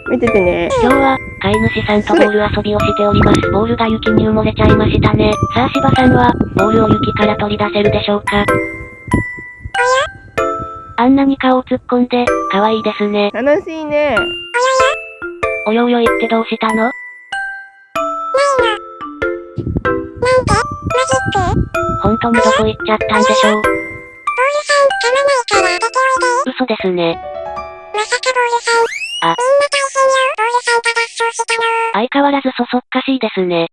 見ててね。今日は、飼い主さんとボール遊びをしております。ボールが雪に埋もれちゃいましたね。さあ芝さんは、ボールを雪から取り出せるでしょうか？あんなに顔を突っ込んで、可愛いですね。楽しいね。およおよ言ってどうしたの？本当にどこ行っちゃったんでしょう？嘘ですね。あ、相変わらずそそっかしいですね。